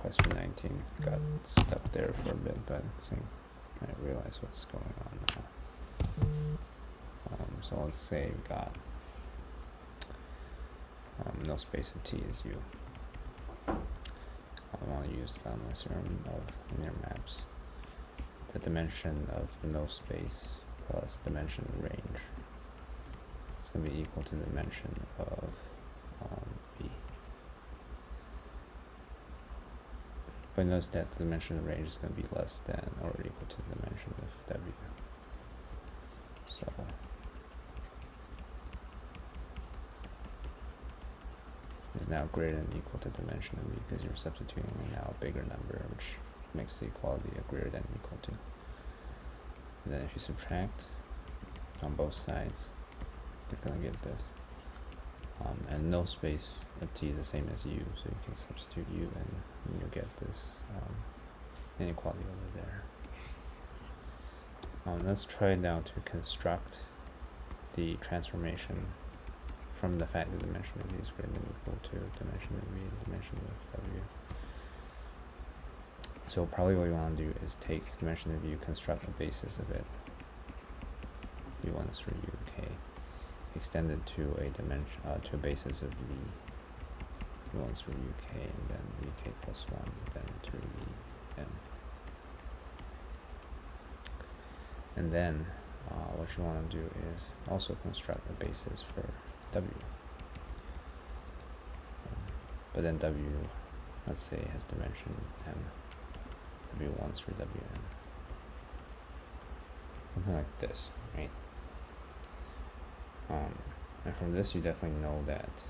question 19 got stuck there for a bit, but I think I realize what's going on now. So let's say we got no space of T is U. I want to use the Feynman's theorem of linear maps. The dimension of the no space plus dimension of the range is going to be equal to the dimension of B. But notice that the dimension of the range is going to be less than or equal to the dimension of W. So is now greater than or equal to dimension of B because you're substituting now a bigger number, which makes the equality a greater than or equal to. And then if you subtract on both sides, you're going to get this. And no space of T is the same as U, so you can substitute U and you'll get this inequality over there. Let's try now to construct the transformation from the fact that dimension of V is greater than or equal to dimension of V and dimension of W. So probably what you want to do is take dimension of U, construct a basis of it, U1 through UK, extend it to a dimension to a basis of V, U1 through UK, and then VK plus 1, then to Vm. And then what you want to do is also construct a basis for W. But then W, let's say, has dimension M, W1 through Wn. Something like this, right? And from this you definitely know that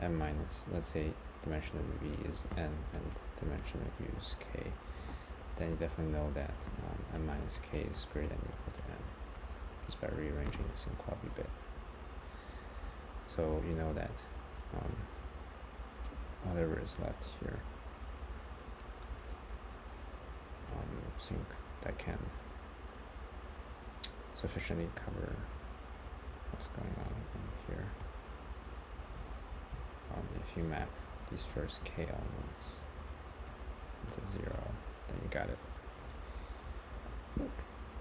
M minus, let's say dimension of V is N and dimension of U is K. Then you definitely know that M minus K is greater than or equal to M, just by rearranging this inequality bit. So you know that whatever is left here, I think that can sufficiently cover what's going on in here. If you map these first K elements into 0, then you got it.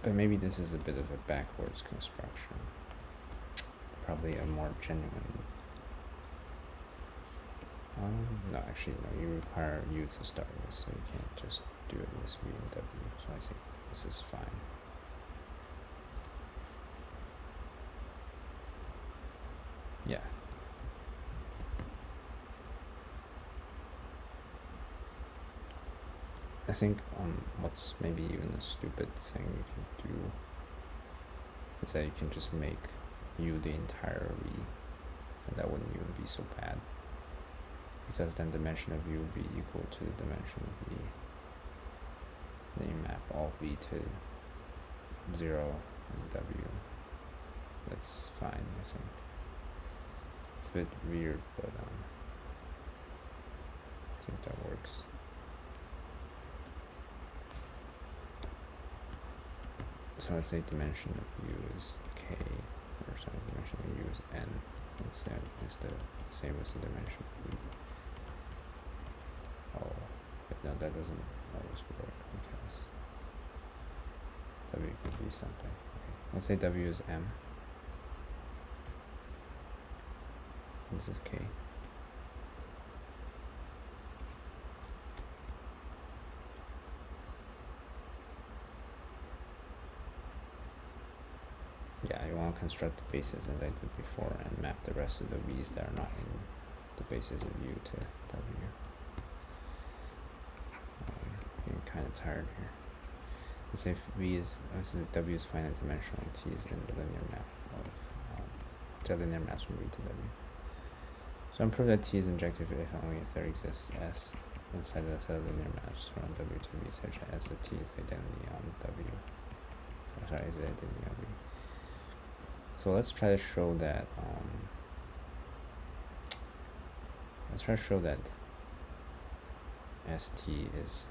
But maybe this is a bit of a backwards construction. Probably a more genuine. No, actually, no. You require U to start with, so you can't just do it with V and W. So I think this is fine. Yeah. I think what's maybe even a stupid thing you can do is that you can just make U the entire V, and that wouldn't even be so bad, because then dimension of U would be equal to the dimension of V. Then you map all V to 0 and W. That's fine, I think. It's a bit weird, but I think that works. So let's say dimension of U is K, or sorry, dimension of U is N, instead is the same as the dimension of V. Oh, but no, that doesn't always work, because W could be something. Okay. Let's say W is M. This is K. Yeah, I want to construct the basis as I did before and map the rest of the V's that are not in the basis of U to W. Getting kind of tired here. Let's say if W is finite dimensional and T is in the linear map of linear maps from V to W. So I'm proving that T is injective if only if there exists S inside of a set of linear maps from W to V such as if T is identity on W. Is identity on V. So let's try to show that ST is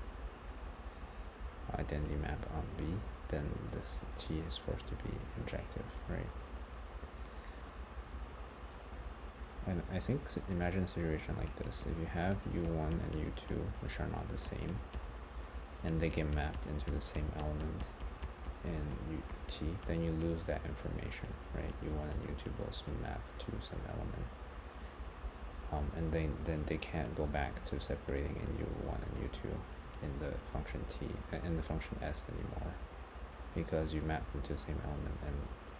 identity map on V, then this T is forced to be injective, right? and I think imagine a situation like this. If you have u1 and u2 which are not the same, and they get mapped into the same element in t, then you lose that information, right? u1 and u2 both map to some element, and then they can't go back to separating in u1 and u2 in the function t, in the function s anymore, because you map them to the same element, and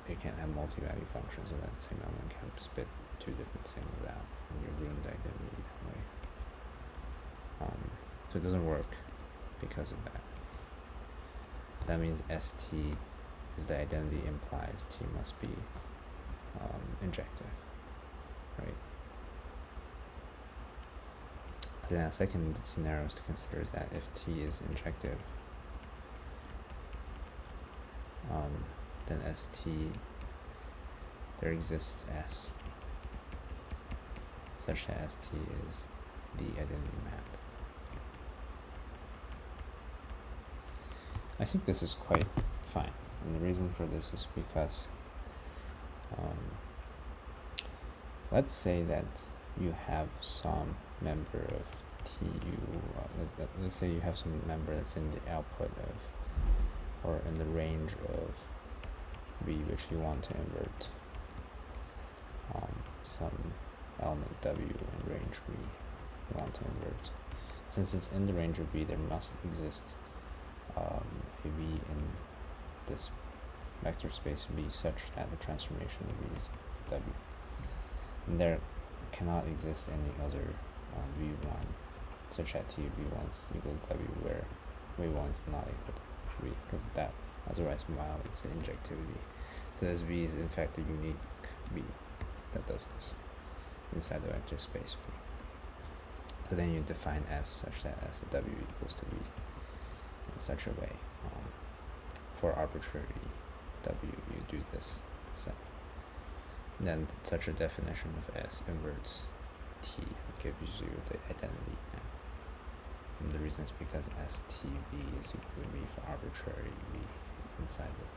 you can't have multi-value functions, so that same element can spit two different singles out, and you ruin the identity that way. So it doesn't work because of that. That means st is the identity implies t must be injective, right? So now second scenario to consider is that if t is injective, then st, there exists s such that st is the identity map. I think this is quite fine, and the reason for this is because let's say that you have some member of tu, let's say you have some member that's in the output of, or in the range of v, which you want to invert some element w in range v you want to invert. Since it's in the range of v, there must exist a v in this vector space v such that the transformation of v is w. And there cannot exist any other v1 such that t of v1 is equal to w, where v1 is not equal to v, because that otherwise violates the injectivity. So this v is in fact a unique v that does this inside the vector space v. So then you define s such that s of w equals to v in such a way. For arbitrary w, you do this set. And then such a definition of s inverts t and gives you the identity map. And the reason is because stv is equal to v for arbitrary v inside of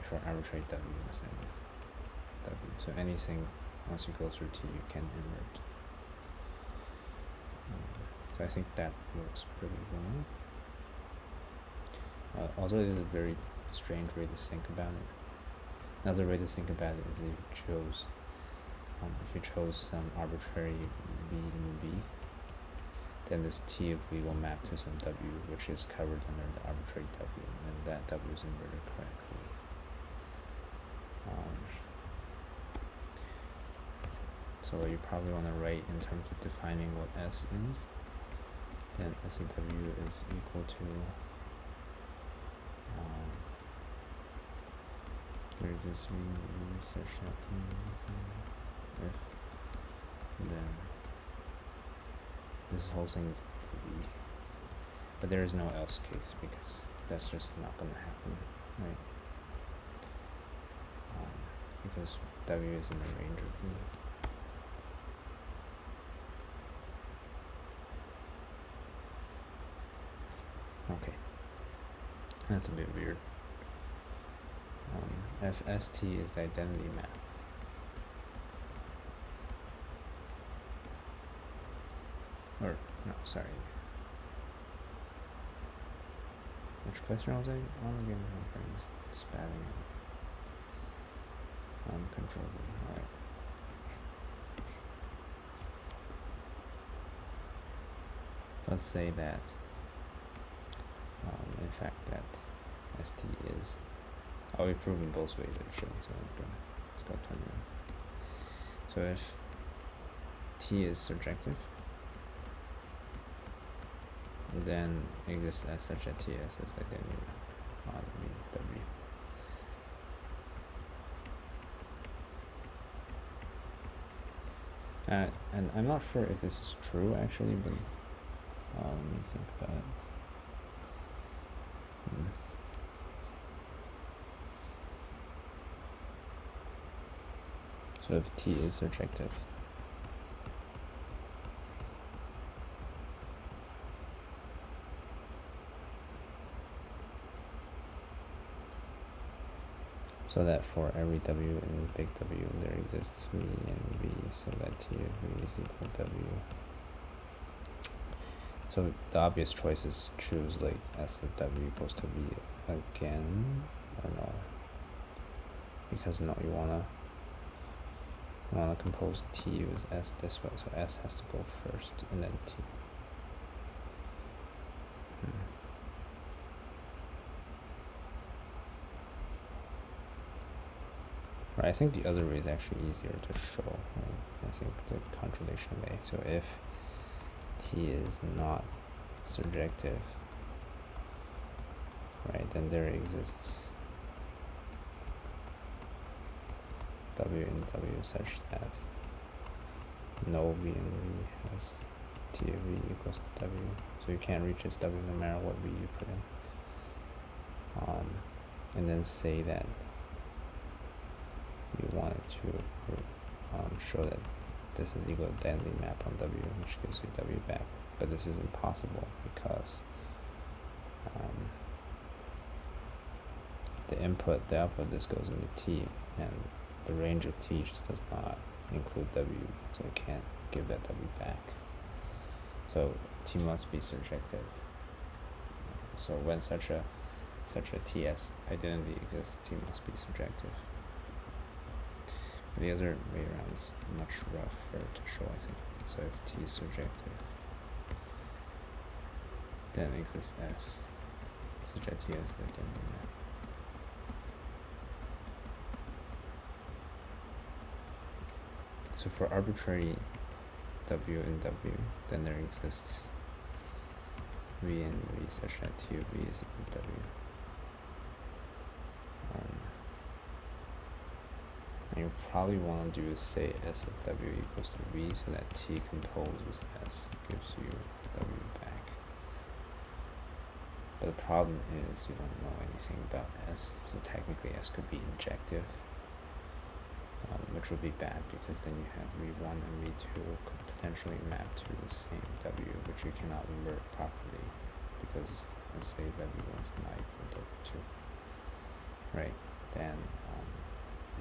for arbitrary w inside of w. So anything once you go through t, you can invert. So I think that works pretty well. Although it is a very strange way to think about it. Another way to think about it is if you chose some arbitrary v in v, then this t of v will map to some w which is covered under the arbitrary w, and that w is inverted correctly. So you probably want to write in terms of defining what s is. Then s of w is equal to where is this v such that if then this whole thing is v, but there is no else case because that's just not going to happen, right? Because w is in the range of v. Okay, that's a bit weird. If st is the identity map, or no, sorry. Which question was I on again? My brain's spatting uncontrollably. Alright. Let's say that in fact that st is, I'll be proven both ways actually, so let's go turn around. So if t is surjective, then exists as such that ts is the identity on v w. And I'm not sure if this is true actually, but let me think about it. So if t is surjective, So that for every W in big W there exists V and V, so that T of V is equal to W. So the obvious choice is choose like S of W equals to V again, or no? Because no, you wanna compose T as S this way, so S has to go first and then T. Right, I think the other way is actually easier to show. Right? I think the contradiction way. So if T is not surjective, right, then there exists W in W such that no V in V has T of V equals to W. So you can't reach this W no matter what V you put in. And then say that you wanted to show that this is equal to identity map on W, which gives you W back. But this is impossible because the output, this goes into T, and the range of T just does not include W, so it can't give that W back. So T must be surjective. So when such a TS identity exists, T must be surjective. The other way around is much rougher to show, I think. So if T is surjective, then exists S, such that T has the identity map. So for arbitrary W in W, then there exists V in V such that T of V is equal to W. And you probably want to do is say S of W equals to V so that T composed with S gives you W back. But the problem is you don't know anything about S, so technically S could be injective, which would be bad because then you have V1 and V2 could potentially map to the same W, which you cannot invert properly because let's say W1 is not equal to 2, right? Then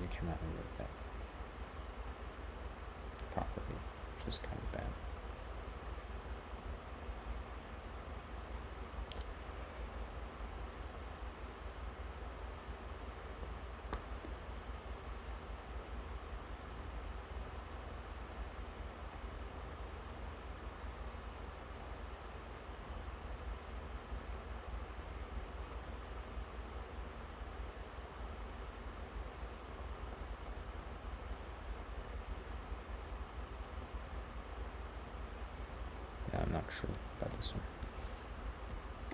you cannot invert that properly, which is kind of bad. Yeah, I'm not sure about this one.